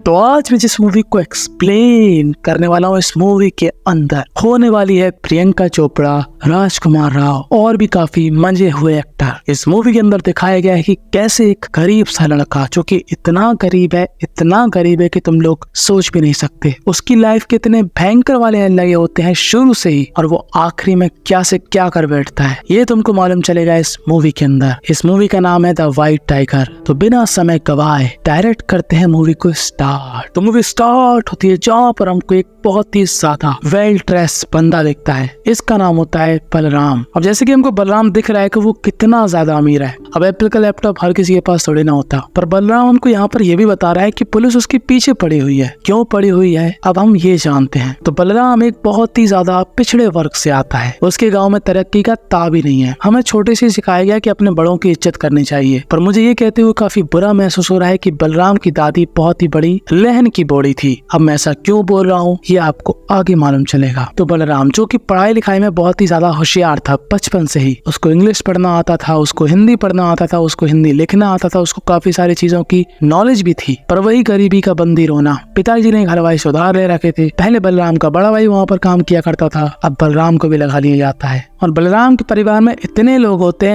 तो आज मैं जिस मूवी को एक्सप्लेन करने वाला हूँ, इस मूवी के अंदर होने वाली है प्रियंका चोपड़ा, राजकुमार राव और भी काफी मंजे हुए एक्टर। इस मूवी के अंदर दिखाया गया है कि कैसे एक गरीब सा लड़का, जो कि इतना गरीब है कि तुम लोग सोच भी नहीं सकते, उसकी लाइफ के इतने भयंकर वाले लगे होते हैं शुरू से ही, और वो आखिरी में क्या से क्या कर बैठता है ये तुमको मालूम चलेगा इस मूवी के अंदर। इस मूवी का नाम है द व्हाइट टाइगर। तो बिना समय गवाए डायरेक्ट करते हैं मूवी को स्टार्ट। तो मूवी स्टार्ट होती है जहाँ पर हमको एक बहुत ही ज्यादा वेल ड्रेस बंदा दिखता है। इसका नाम होता है बलराम। अब जैसे कि हमको बलराम दिख रहा है कि वो कितना ज्यादा अमीर है। अब एप्पल का लैपटॉप हर किसी के पास थोड़ी ना होता, पर बलराम हमको यहाँ पर यह भी बता रहा है कि पुलिस उसके पीछे पड़ी हुई है। क्यों पड़ी हुई है अब हम ये जानते हैं। तो बलराम एक बहुत ही ज्यादा पिछड़े वर्ग से आता है। उसके गाँव में तरक्की का ताब ही नहीं है। हमें छोटे से सिखाया गया कि अपने बड़ों की इज्जत करनी चाहिए, पर मुझे ये कहते हुए काफी बुरा महसूस हो रहा है कि बलराम की दादी बहुत ही बड़ी लहन की बॉडी थी। अब मैं ऐसा क्यों बोल रहा हूँ ये आपको आगे मालूम चलेगा। तो बलराम, जो कि पढ़ाई लिखाई में बहुत ही ज्यादा होशियार था बचपन से ही, उसको इंग्लिश पढ़ना आता था, उसको हिंदी पढ़ना आता था, उसको हिंदी लिखना आता था, उसको काफी सारी चीजों की नॉलेज भी थी। पर वही गरीबी का बंदी रोना। पिताजी ने घर भाई सुधार ले रखे थे। पहले बलराम का बड़ा भाई वहाँ पर काम किया करता था, अब बलराम को भी लगा लिया जाता है। और बलराम के परिवार में इतने लोग होते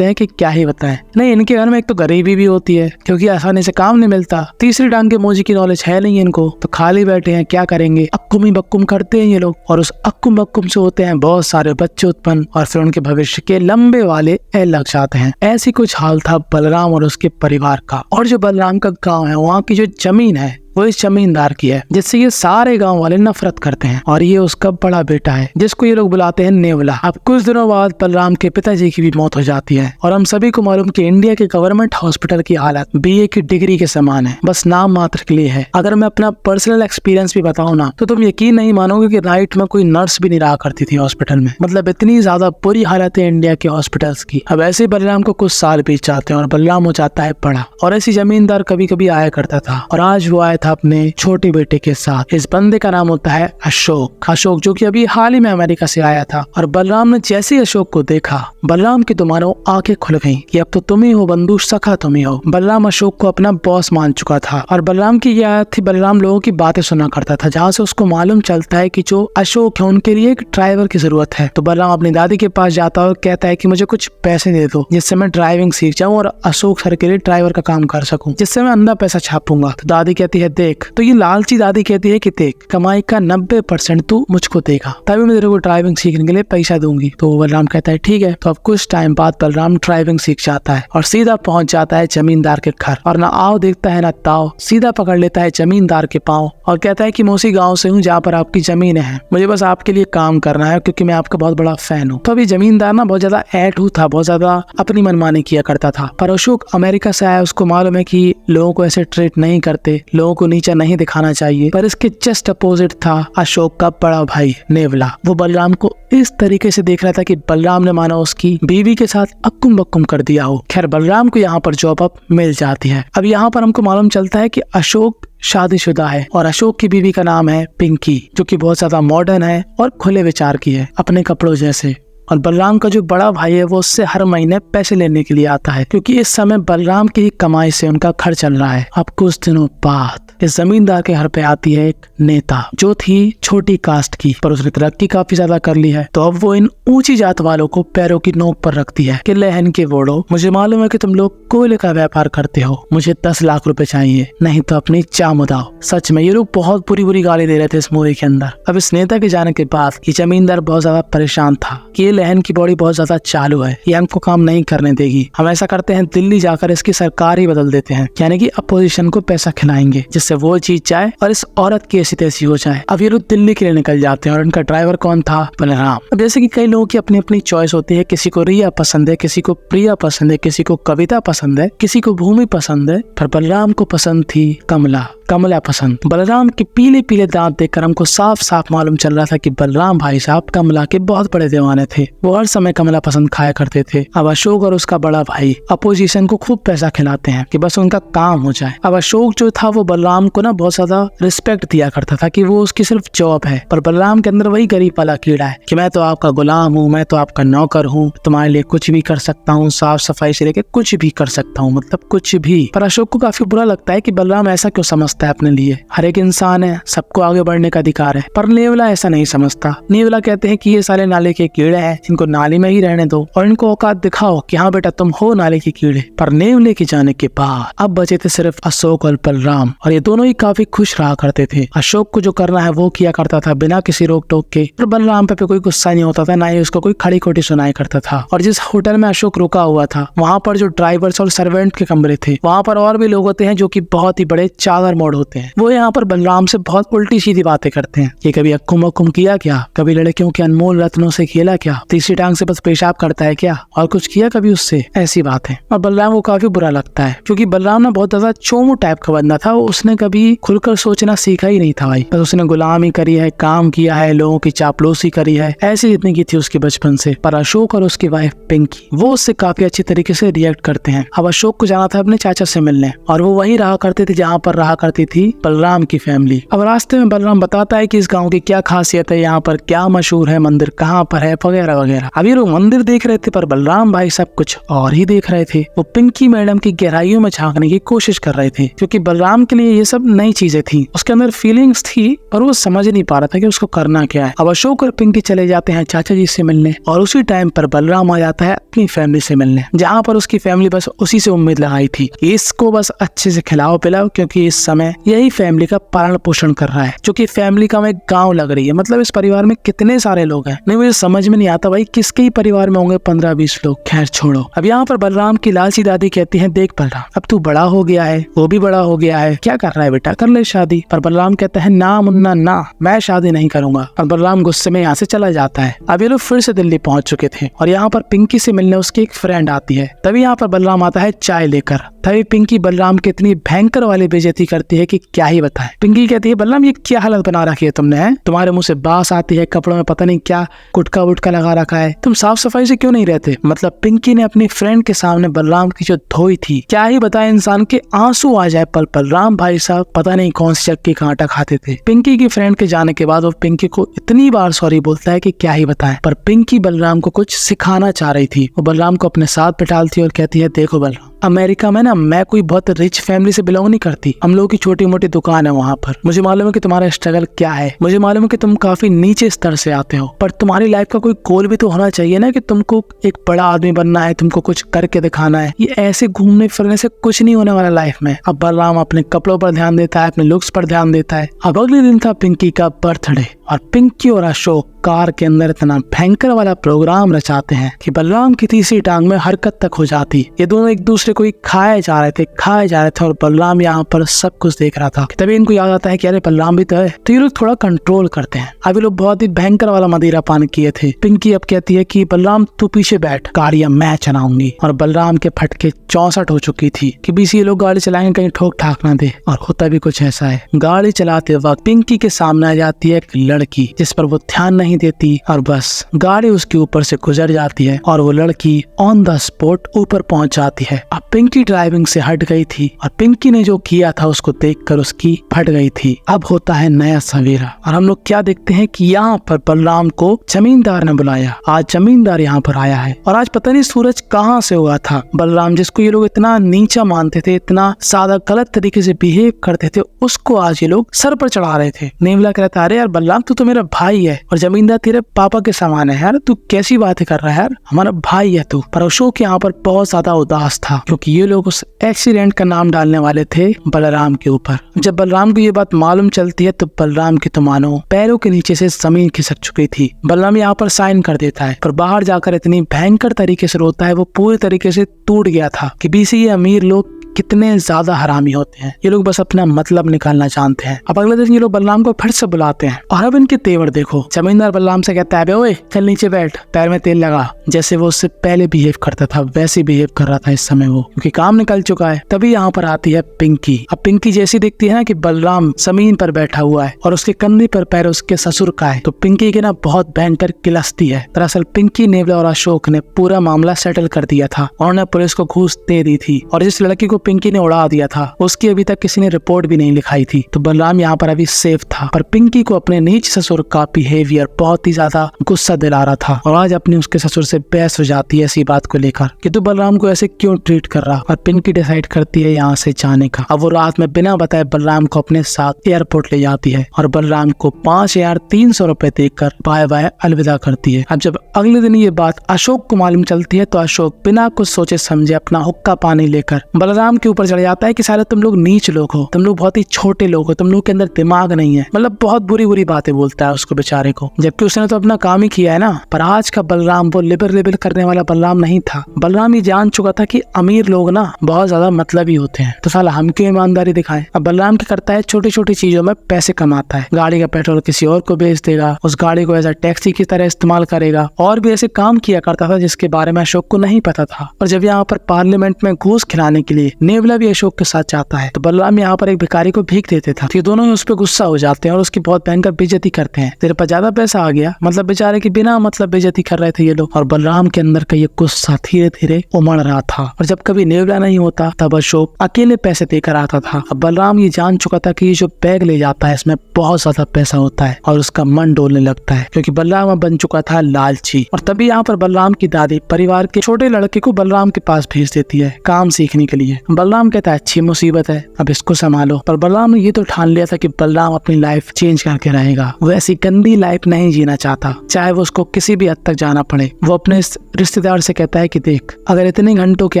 हैं कि क्या ही बताएं। नहीं, इनके घर में एक तो गरीबी भी होती है क्योंकि आसानी से काम नहीं मिलता, तीसरी टांग के मोजी की नॉलेज है नहीं इनको, तो खाली बैठे हैं, क्या करेंगे, अक्कुम ही बक्कुम करते हैं ये लोग। और उस अक्कुम बक्कुम से होते हैं बहुत सारे बच्चे उत्पन्न, और फिर उनके भविष्य के लंबे वाले लग जाते हैं। ऐसी कुछ हाल था बलराम और उसके परिवार का। और जो बलराम का गाँव है, वहाँ की जो जमीन है वो इस जमींदार की है, जिससे ये सारे गांव वाले नफरत करते हैं। और ये उसका बड़ा बेटा है जिसको ये लोग बुलाते हैं नेवला। अब कुछ दिनों बाद बलराम के पिताजी की भी मौत हो जाती है। और हम सभी को मालूम कि इंडिया के गवर्नमेंट हॉस्पिटल की हालत बीए की डिग्री के समान है, बस नाम मात्र के लिए है। अगर मैं अपना पर्सनल एक्सपीरियंस भी बताऊं ना, तो तुम यकीन नहीं मानोगे कि राइट में कोई नर्स भी नहीं रहा करती थी हॉस्पिटल में। मतलब इतनी ज्यादा बुरी हालत है इंडिया के हॉस्पिटल्स की। अब ऐसे बलराम को कुछ साल बीत जाते हैं और बलराम हो जाता है बड़ा। और ऐसी जमींदार कभी कभी आया करता था, और आज वो आया था अपने छोटे बेटे के साथ। इस बंदे का नाम होता है अशोक, जो कि अभी हाल ही में अमेरिका से आया था। और बलराम ने जैसे ही अशोक को देखा, बलराम की तो मानो आंखें खुल गईं कि अब तो तुम ही हो बंधु, सखा तुम ही हो। बलराम अशोक को अपना बॉस मान चुका था। और बलराम की यह आदत थी, बलराम लोगों की बातें सुना करता था, जहाँ से उसको मालूम चलता है कि जो अशोक है उनके लिए एक ड्राइवर की जरूरत है। तो बलराम अपनी दादी के पास जाता है और कहता है कि मुझे कुछ पैसे दे दो जिससे मैं ड्राइविंग सीख जाऊँ और अशोक सर के लिए ड्राइवर का काम कर सकूँ, जिससे मैं अंधा पैसा छापूंगा। तो दादी कहती है देख, तो ये लालची दादी कहती है कि देख, कमाई का 90% तू मुझको देगा, तभी मैं तेरे को ड्राइविंग सीखने के लिए पैसा दूंगी। तो बलराम कहता है ठीक है। तो अब कुछ टाइम बाद बलराम ड्राइविंग सीख जाता है और सीधा पहुंच जाता है जमींदार के घर। और ना आओ देखता है ना ताओ, सीधा पकड़ लेता है जमींदार के पाँव और कहता है कि मैं उसी गाँव से हूँ जहाँ पर आपकी जमीन है, मुझे बस आपके लिए काम करना है क्योंकि मैं आपका बहुत बड़ा फैन हूँ। तो अभी जमींदार ना बहुत ज्यादा ऐठू था, बहुत ज्यादा अपनी मनमानी किया करता था। पर अशोक अमेरिका से आया, उसको मालूम है कि लोगों को ऐसे ट्रीट नहीं करते, लोगों को नीचा नहीं दिखाना चाहिए। पर इसके जस्ट अपोजिट था अशोक का बड़ा भाई नेवला। वो बलराम को इस तरीके से देख रहा था कि बलराम ने मानो उसकी बीवी के साथ अक्कुम बक्कुम कर दिया हो। खैर, बलराम को यहाँ पर जॉब अप मिल जाती है। अब यहाँ पर हमको मालूम चलता है कि अशोक शादीशुदा है और अशोक की बीवी का नाम है पिंकी, जो कि बहुत ज्यादा मॉडर्न है और खुले विचार की है, अपने कपड़ों जैसे। और बलराम का जो बड़ा भाई है वो उससे हर महीने पैसे लेने के लिए आता है, क्योंकि इस समय बलराम की कमाई से उनका घर चल रहा है। अब कुछ दिनों बाद इस जमींदार के घर पे आती है एक नेता, जो थी छोटी कास्ट की, पर उसने तरक्की काफी ज्यादा कर ली है। तो अब वो इन ऊंची जात वालों को पैरों की नोक पर रखती है कि लहन के वोड़ो, मुझे मालूम है कि तुम लोग कोयले का व्यापार करते हो, मुझे 10 लाख रुपए चाहिए, नहीं तो अपनी चाम उदाओ। सच में ये लोग बहुत बुरी गाली दे रहे थे इस मूवी के अंदर। अब इस नेता के जाने के बाद ये जमींदार बहुत ज्यादा परेशान था कि लहन की बॉडी बहुत ज्यादा चालू है, ये हमको काम नहीं करने देगी। हम ऐसा करते हैं, दिल्ली जाकर इसकी सरकार ही बदल देते हैं, यानी कि अपोजिशन को पैसा खिलाएंगे जिससे वो जीत जाए और इस औरत की ऐसी तैसी हो जाए। अब ये लोग दिल्ली के लिए निकल जाते हैं और उनका ड्राइवर कौन था? बलराम। अब जैसे कि कई लोगों की अपनी अपनी चॉइस होती है, किसी को रिया पसंद है, किसी को प्रिया पसंद है, किसी को कविता पसंद है, किसी को भूमि पसंद है, पर बलराम को पसंद थी कमला पसंद। बलराम के पीले पीले दांत देखकर हमको साफ साफ मालूम चल रहा था कि बलराम भाई साहब कमला के बहुत बड़े दीवाने थे। वो हर समय कमला पसंद खाया करते थे। अब अशोक और उसका बड़ा भाई अपोजिशन को खूब पैसा खिलाते हैं कि बस उनका काम हो जाए। अब अशोक जो था वो बलराम को ना बहुत ज्यादा रिस्पेक्ट दिया करता था कि वो उसकी सिर्फ जॉब है, पर बलराम के अंदर वही गरीब वाला कीड़ा है कि मैं तो आपका गुलाम हूँ, मैं तो आपका नौकर हूँ, तुम्हारे लिए कुछ भी कर सकता हूँ, साफ सफाई से लेके कुछ भी कर सकता हूँ, मतलब कुछ भी। पर अशोक को काफी बुरा लगता है कि बलराम ऐसा क्यों समझता समझता है अपने लिए। हर एक इंसान है, सबको आगे बढ़ने का अधिकार है, पर नेवला ऐसा नहीं समझता। नेवला कहते हैं कि ये साले नाले के कीड़े हैं, इनको नाली में ही रहने दो और इनको औकात दिखाओ कि हाँ बेटा तुम हो नाले के कीड़े। पर नेवले के जाने के बाद अब बचे थे सिर्फ अशोक और बलराम, और ये दोनों ही काफी खुश रहा करते थे। अशोक को जो करना है वो किया करता था बिना किसी रोक टोक के, और बलराम पे कोई गुस्सा नहीं होता था, ना ही उसको कोई खड़ी खोटी सुनाई करता था। और जिस होटल में अशोक रुका हुआ था वहाँ पर जो ड्राइवर्स और सर्वेंट के कमरे थे, वहाँ पर और भी लोग होते हैं जो कि बहुत ही बड़े चादर मोड़ होते हैं। वो यहाँ पर बलराम से बहुत उल्टी सीधी बातें करते हैं कि कभी अक्कुम अक्कुम किया क्या, कभी लड़कियों के अनमोल रत्नों से खेला क्या, तीसरी टांग से बस पेशाब करता है क्या, और कुछ किया कभी उससे, ऐसी बात है। और बलराम को काफी बुरा लगता है क्योंकि बलराम ना बहुत ज्यादा चोमू टाइप का बंदा था। उसने कभी खुलकर सोचना सीखा ही नहीं था भाई, बस उसने गुलामी करी है, काम किया है, लोगों की चापलूसी करी है, ऐसी जितनी की थी उसकी बचपन से। पर अशोक और उसकी वाइफ पिंकी वो उससे काफी अच्छी तरीके से रिएक्ट करते हैं। अब अशोक को जाना था अपने चाचा से मिलने, और वो वही रहा करते थे जहाँ पर रहा करती थी बलराम की फैमिली। अब रास्ते में बलराम बताता है कि इस गाँव की क्या खासियत है, यहाँ पर क्या मशहूर है, मंदिर कहाँ पर है, वगैरह वगैरह। अब ये लोग मंदिर देख रहे थे पर बलराम भाई सब कुछ और ही देख रहे थे। वो पिंकी मैडम की गहराइयों में झांकने की कोशिश कर रहे थे क्योंकि बलराम के लिए ये सब नई चीजें थी, उसके अंदर फीलिंग्स थी पर वो समझ नहीं पा रहा था कि उसको करना क्या है। अब अशोक और पिंकी चले जाते हैं चाचा जी से मिलने, और उसी टाइम पर बलराम आ जाता है अपनी फैमिली से मिलने, जहाँ पर उसकी फैमिली बस उसी से उम्मीद लगाई थी कि इसको बस अच्छे से खिलाओ पिलाओ, क्योंकि इस समय यही फैमिली का पालन पोषण कर रहा है, जो कि फैमिली का एक गाँव लग रही है। मतलब इस परिवार में कितने सारे लोग हैं, नहीं मुझे समझ में नहीं आता भाई किसके ही परिवार में होंगे 15-20 लोग। खैर छोड़ो। अब यहाँ पर बलराम की लालची दादी कहती है देख बलराम अब तू बड़ा हो गया है, वो भी बड़ा हो गया है, क्या कर रहा है बेटा, कर ले शादी। पर बलराम कहता है ना मुन्ना ना, मैं शादी नहीं करूंगा। और बलराम गुस्से में यहाँ से चला जाता है। अब ये लोग फिर से दिल्ली पहुंच चुके थे और यहाँ पर पिंकी से मिलने उसकी एक फ्रेंड आती है। तभी यहाँ पर बलराम आता है चाय लेकर। तभी पिंकी बलराम की इतनी भयंकर वाली बेइज्जती करती है कि क्या ही बताएं। पिंकी कहती है बलराम ये क्या हालत बना रखी है तुमने, है तुम्हारे मुंह से बास आती है, कपड़ों में पता नहीं क्या गुटका वुटका लगा रखा है, तुम साफ सफाई से क्यों नहीं रहते। मतलब पिंकी ने अपनी फ्रेंड के सामने बलराम की जो धोई थी, क्या ही बताए इंसान के आंसू आ जाए। पर बलराम भाई साहब पता नहीं कौन सी चक्की का आटा खाते थे। पिंकी की फ्रेंड के जाने के बाद वो पिंकी को इतनी बार सॉरी बोलता है कि क्या ही बताएं। पर पिंकी बलराम को कुछ सिखाना चाह रही थी। वो बलराम को अपने साथ बिठालती है और कहती है देखो बलराम अमेरिका में ना मैं कोई बहुत रिच फैमिली से बिलोंग नहीं करती, हम लोगों की छोटी मोटी दुकान है वहाँ पर। मुझे मालूम है कि तुम्हारा स्ट्रगल क्या है, मुझे मालूम है कि तुम काफी नीचे स्तर से आते हो, पर तुम्हारी लाइफ का कोई गोल भी तो होना चाहिए ना कि तुमको एक बड़ा आदमी बनना है, तुमको कुछ करके दिखाना है। ये ऐसे घूमने फिरने से कुछ नहीं होने वाला लाइफ में। अब बलराम अपने कपड़ों पर ध्यान देता है, अपने लुक्स पर ध्यान देता है। अब अगले दिन था पिंकी का बर्थडे और पिंकी और अशोक कार के अंदर इतना भयंकर वाला प्रोग्राम रचाते हैं कि बलराम की तीसरी टांग में हरकत तक हो जाती। ये दोनों एक दूसरे को खाए जा रहे थे और बलराम यहाँ पर सब कुछ देख रहा था। तभी इनको याद आता है कि अरे बलराम भी तो है, तो ये लोग थोड़ा कंट्रोल करते हैं। अभी लोग बहुत ही भयंकर वाला मदिरा पान किए थे। पिंकी अब कहती है कि बलराम तू पीछे बैठ, गाड़ियां मैं चलाऊंगी। और बलराम के फटके 64 हो चुकी थी कि बीसी ये लोग गाड़ी चलाएंगे कहीं ठोक ठाक ना दे। और होता भी कुछ ऐसा है। गाड़ी चलाते वक्त पिंकी के सामने आ जाती है एक लड़की जिस पर वो ध्यान नहीं देती और बस गाड़ी उसके ऊपर से गुजर जाती है और वो लड़की ऑन द स्पॉट ऊपर पहुंच जाती है। अब पिंकी ड्राइविंग से हट गई थी और पिंकी ने जो किया था उसको देखकर उसकी फट गई थी। अब होता है नया सवेरा और हम लोग क्या देखते हैं कि यहाँ पर बलराम को जमींदार ने बुलाया। आज जमींदार यहाँ पर आया है और आज पता नहीं सूरज कहाँ से हुआ था। बलराम जिसको ये लोग इतना नीचा मानते थे, इतना सादा गलत तरीके से बिहेव करते थे, उसको आज ये लोग सर पर चढ़ा रहे थे। नेवला कहता है अरे यार बलराम तू तो मेरा भाई है और जमींदार तेरे पापा के समान है यार, तू कैसी बातें कर रहा है यार, हमारा भाई है तू। पर अशोक यहाँ पर बहुत ज्यादा उदास था क्योंकि ये लोग उस एक्सीडेंट का नाम डालने वाले थे बलराम के ऊपर। जब बलराम को ये बात मालूम चलती है तो बलराम की तो मानो पैरों के नीचे से जमीन खिसक चुकी थी। बलराम यहाँ पर साइन कर देता है पर बाहर जाकर इतनी भयंकर तरीके से रोता है, वो पूरी तरीके से टूट गया था कि बीसी ये अमीर लोग कितने ज्यादा हरामी होते हैं। ये लोग बस अपना मतलब निकालना जानते हैं। अब अगले दिन ये लोग बलराम को फिर से बुलाते हैं और अब इनके तेवर देखो। जमींदार बलराम से कहता है ओए चल नीचे बैठ, पैर में तेल लगा। जैसे वो उससे पहले बिहेव करता था वैसे बिहेव कर रहा था इस समय वो, क्योंकि काम निकल चुका है। तभी यहाँ पर आती है पिंकी। अब पिंकी जैसी दिखती है ना कि बलराम जमीन पर बैठा हुआ है और उसके कंधे पर पैर उसके ससुर का है, तो पिंकी के ना बहुत भयंकर किलसती है। दरअसल पिंकी, नेवला और अशोक ने पूरा मामला सेटल कर दिया था और उन्होंने पुलिस को घूस दे दी थी और जिस लड़की को पिंकी ने उड़ा दिया था उसकी अभी तक किसी ने रिपोर्ट भी नहीं लिखाई थी। तो बलराम यहाँ पर अभी सेफ था, पर पिंकी को अपने नीच ससुर का बिहेवियर बहुत ही ज्यादा गुस्सा दिला रहा था और आज अपने उसके ससुर से बहस हो जाती है इसी बात को लेकर कि तू बलराम को ऐसे क्यों ट्रीट कर रहा। और पिंकी डिसाइड करती है यहाँ से जाने का। अब वो रात में बिना बताए बलराम को अपने साथ एयरपोर्ट ले जाती है और बलराम को 5,300 रुपए देकर बाय बाय अलविदा करती है। अब जब अगले दिन ये बात अशोक को मालूम चलती है तो अशोक बिना कुछ सोचे समझे अपना हुक्का पानी लेकर बलराम के ऊपर चढ़ जाता है कि सारे तुम लोग नीच लोग हो, तुम लोग बहुत ही छोटे लोग हो, तुम लोग के अंदर दिमाग नहीं है। मतलब बहुत बुरी बुरी बातें बोलता है उसको बेचारे को, जबकि उसने तो अपना काम ही किया है ना। पर आज का बलराम वो लिबर करने वाला बलराम नहीं था। बलराम ये जान चुका था कि अमीर लोग ना बहुत ज्यादा मतलबी होते हैं, तो साला हम क्यों ईमानदारी दिखाएं। अब बलराम क्या करता है, छोटी छोटी चीजों में पैसे कमाता है। गाड़ी का पेट्रोल किसी और को बेच देगा, उस गाड़ी को एज अ टैक्सी की तरह इस्तेमाल करेगा और भी ऐसे काम किया करता था जिसके बारे में अशोक को नहीं पता था। और जब यहाँ पर पार्लियामेंट में घूस खिलाने के लिए नेवला भी अशोक के साथ जाता है तो बलराम यहाँ पर एक भिखारी को भीख देते था। तो ये दोनों ही उस पर गुस्सा हो जाते हैं और उसकी बहुत भयंकर बेइज्जती करते हैं। तेरे पास ज्यादा पैसा आ गया, मतलब बेचारे की बिना मतलब बेइज्जती कर रहे थे ये लोग। और बलराम के अंदर का ये गुस्सा धीरे धीरे उमड़ रहा था और जब कभी नेवला नहीं होता तब अशोक अकेले पैसे देकर आता था। अब बलराम ये जान चुका था कि ये जो बैग ले जाता है इसमें बहुत ज्यादा पैसा होता है और उसका मन डोलने लगता है क्योंकि बलराम अब बन चुका था लालची। और तभी यहाँ पर बलराम की दादी परिवार के छोटे लड़के को बलराम के पास भेज देती है काम सीखने के लिए। बलराम कहता है अच्छी मुसीबत है, अब इसको संभालो। पर बलराम ने ये तो ठान लिया था कि बलराम अपनी लाइफ चेंज करके रहेगा, वो ऐसी गंदी लाइफ नहीं जीना चाहता, चाहे वो उसको किसी भी हद तक जाना पड़े। वो अपने रिश्तेदार से कहता है कि देख, अगर इतने घंटों के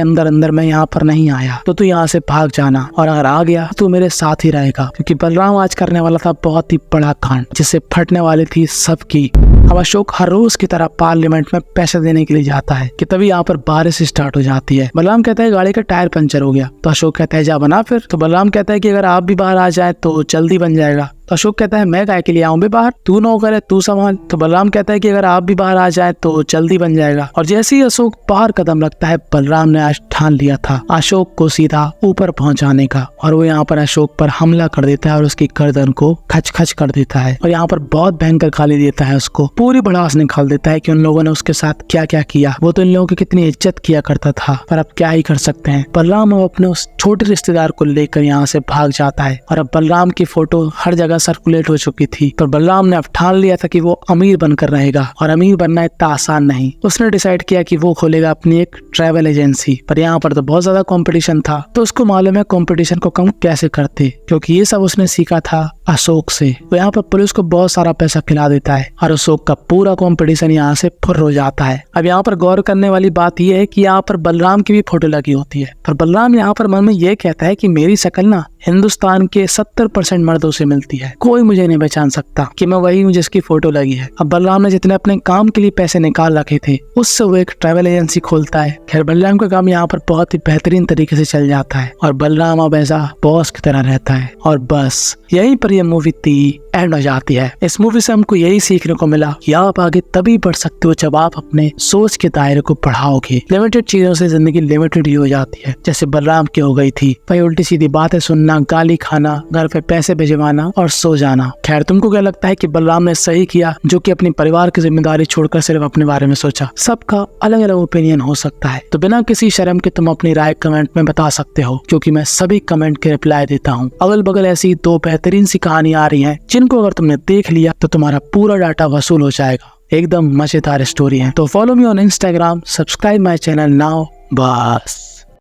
अंदर अंदर मैं यहाँ पर नहीं आया तो तू यहाँ से भाग जाना, और अगर आ गया तो मेरे साथ ही रहेगा। क्योंकि बलराम आज करने वाला था बहुत ही बड़ा कांड जिससे फटने वाली थी सबकी। अब अशोक हर रोज की तरह पार्लियामेंट में पैसे देने के लिए जाता है कि तभी यहाँ पर बारिश स्टार्ट हो जाती है। बलराम कहता है गाड़ी का टायर पंचर हो गया, तो अशोक कहता है जा बना फिर। तो बलराम कहता है कि अगर आप भी बाहर आ जाए तो जल्दी बन जाएगा। तो अशोक कहता है मैं काय के लिए आऊं बे बाहर, तू नौकर है, तू संभाल। तो बलराम कहता है कि अगर आप भी बाहर आ जाए तो जल्दी बन जाएगा। और जैसे ही अशोक बाहर कदम रखता है बलराम ने आज ठान लिया था अशोक को सीधा ऊपर पहुंचाने का, और वो यहाँ पर अशोक पर हमला कर देता है और उसकी गर्दन को खच खच कर देता है और यहाँ पर बहुत भयंकर गाली देता है उसको। पूरी भड़ास निकाल देता है कि उन लोगों ने उसके साथ क्या क्या किया, वो तो इन लोगों की कितनी इज्जत किया करता था, पर अब क्या ही कर सकते हैं। बलराम अपने उस छोटे रिश्तेदार को लेकर यहाँ से भाग जाता है और अब बलराम की फोटो हर जगह सर्कुलेट हो चुकी थी। पर बलराम ने अब ठान लिया था कि वो अमीर बनकर रहेगा, और अमीर बनना इतना आसान नहीं। उसने डिसाइड किया कि वो खोलेगा अपनी एक ट्रैवल एजेंसी। पर यहाँ पर तो बहुत ज्यादा कंपटीशन था, तो उसको मालूम है कंपटीशन को कम कैसे करते, क्योंकि ये सब उसने सीखा था अशोक से। तो यहाँ पर पुलिस को बहुत सारा पैसा खिला देता है और अशोक का पूरा कंपटीशन यहाँ से फुर्र हो जाता है। अब यहाँ पर गौर करने वाली बात यह है कि यहाँ पर बलराम की भी फोटो लगी होती है, पर बलराम यहाँ पर मन में ये कहता है कि मेरी शक्ल ना हिंदुस्तान के 70% मर्दों से मिलती है, कोई मुझे नहीं पहचान सकता कि मैं वही हूँ जिसकी फोटो लगी है। अब बलराम ने जितने अपने काम के लिए पैसे निकाल रखे थे उससे वो एक ट्रैवल एजेंसी खोलता है। खैर बलराम का काम यहाँ पर बहुत ही बेहतरीन तरीके से चल जाता है और बलराम अब ऐसा बॉस की तरह रहता है। और बस यहीं पर यह मूवी थी एंड हो जाती है। इस मूवी से हमको यही सीखने को मिला कि आप आगे तभी बढ़ सकते हो जब आप अपने सोच के दायरे को बढ़ाओगे। लिमिटेड चीजों से जिंदगी लिमिटेड ही हो जाती है, जैसे बलराम की हो गई थी। भाई उल्टी सीधी बातें सुनना, गाली खाना, घर पे पैसे भिजवाना और सो जाना। खैर तुमको क्या लगता है कि बलराम ने सही किया जो कि अपनी परिवार की जिम्मेदारी छोड़कर सिर्फ अपने बारे में सोचा? सबका अलग अलग ओपिनियन हो सकता है, तो बिना किसी शर्म के तुम अपनी राय कमेंट में बता सकते हो, क्योंकि मैं सभी कमेंट के रिप्लाई देता हूँ। अगल बगल ऐसी 2 बेहतरीन सी कहानी आ रही है जिनको अगर तुमने देख लिया तो तुम्हारा पूरा डाटा वसूल हो जाएगा। एकदम मजेदार स्टोरी है। तो follow me on Instagram, subscribe my channel now. बस।